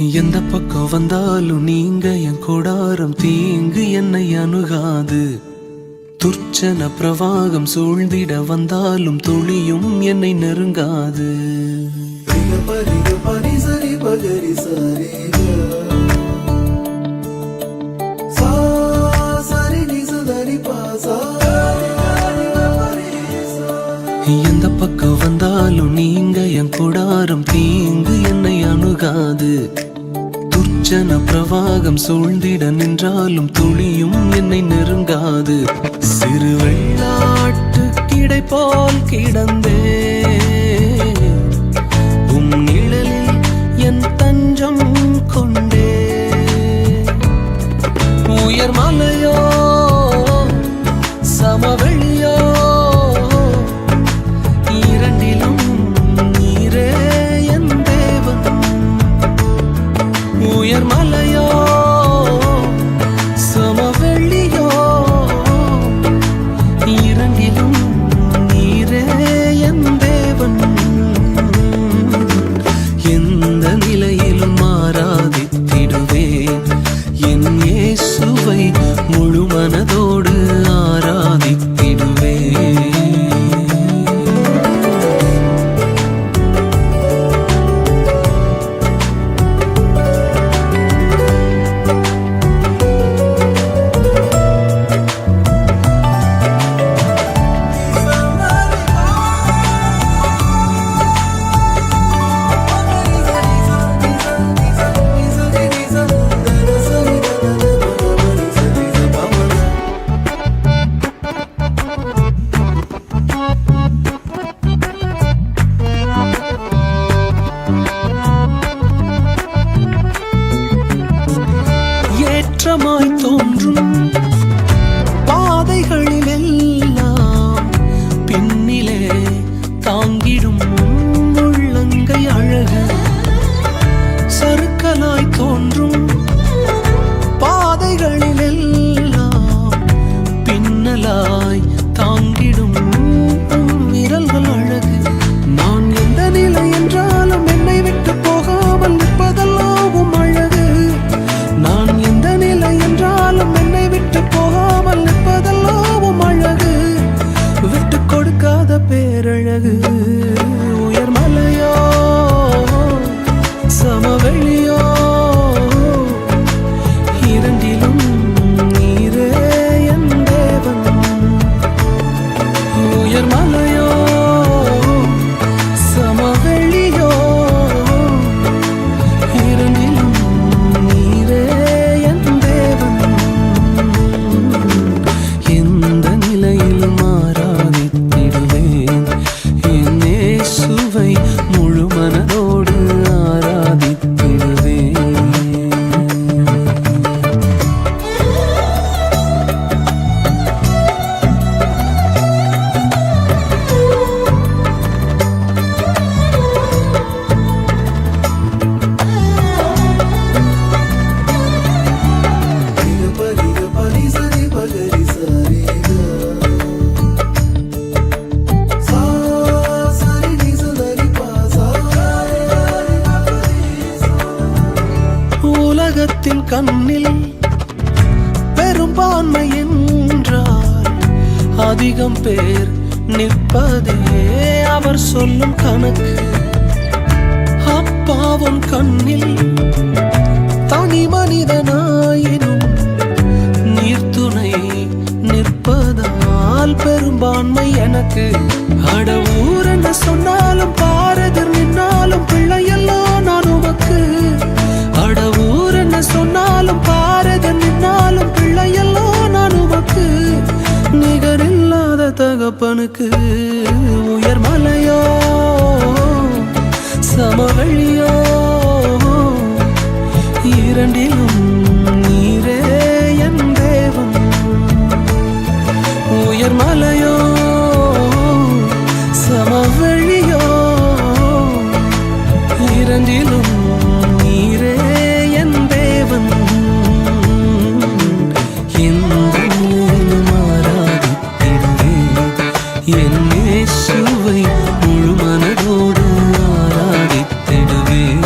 எந்த பக்கம் வந்தாலும் நீங்க என் கொடாரம் தீங்கு என்னை அணுகாது. துர்ச்சன பிரவாகம் சூழ்ந்திட வந்தாலும் துளியும் என்னை நெருங்காது. எந்த பக்கம் வந்தாலும் நீங்க என் கொடாரம் தீங்கு என்னை அணுகாது. துர்ச்சன பிரவாகம் சூழ்ந்திட நின்றாலும் துளியும் என்னை நெருங்காது. சிறு வெள்ளாட்டு கிடை போல் கிடந்தே உம் நிழலில் என் தஞ்சம் கொண்டே. உயர் மலையோ சமவெளியோ இரண்டிலும் நீரே என் தேவன். உயர் மலையோ சமவெளியோ இரண்டிலும் நீரே என் தேவன். எந்த நிலையிலும் ஆராதித்திடுவேன் என் இயேசுவை முழு மனதோடு ஆராதித்திடுவேன். ஏற்றமாய் தோன்றும் பாதைகளில் எல்லாம் பின்னிலே தாங்கிடும் உள்ளங்கை அழகு. சறுக்கலாய் தோன்றும் பாதைகளில் எல்லாம் பின்னலாய் தாங்கிடும் விரல்கள் அழகு. நான் எந்த நிலை என்றாலும் என்னை விட்டு போகாமல் நிற்பதெல்லாம் அழகு. நான் எந்த நிலை என்றாலும் என்னை விட்டு போகாமல் நிற்பதெல்லாம் அழகு. விட்டு கொடுக்காத பேரழகு. உயர் மலையோ சமவெளியோ இரண்டிலும் நீரே என் தேவன். உயர் மலையோ சமவெளியோ இரண்டிலும் நீரே என் தேவன். எந்த நிலையிலும் ஆராதித்திடுவேன் என் இயேசுவை முழு மனதோடு ஆராதித்திடுவேன். உலகத்தின் கண்ணில் பெரும்பான்மை என்றால் அதிகம் பேர் நிற்பதே அவர் சொல்லும் கணக்கு. அப்பாவும் கண்ணில் தனி மனிதனாயினும் நீர்த்துணை நிற்பதால் பெரும்பான்மை எனக்கு. அட ஊர் என்ன சொன்னாலும் பாரதர் நின்னாலும் பிள்ளையெல்லாம் நான் உமக்கு. அட ஊர் என்ன சொன்னாலும் பாரதர் நின்னாலும் பிள்ளையெல்லாம் நான் உமக்கு. நிகரில்லாத தகப்பனுக்கு. உயர் மலையோ சமவெளியோ இரண்டிலும் நீரே என் தேவன். உயர் மலையோ சமவெளியோ இரண்டிலும் நீரே என் தேவன். எந்த நிலையிலும் ஆராதித்திடுவேன் என் இயேசுவை முழு மனதோடு ஆராதித்திடுவேன்.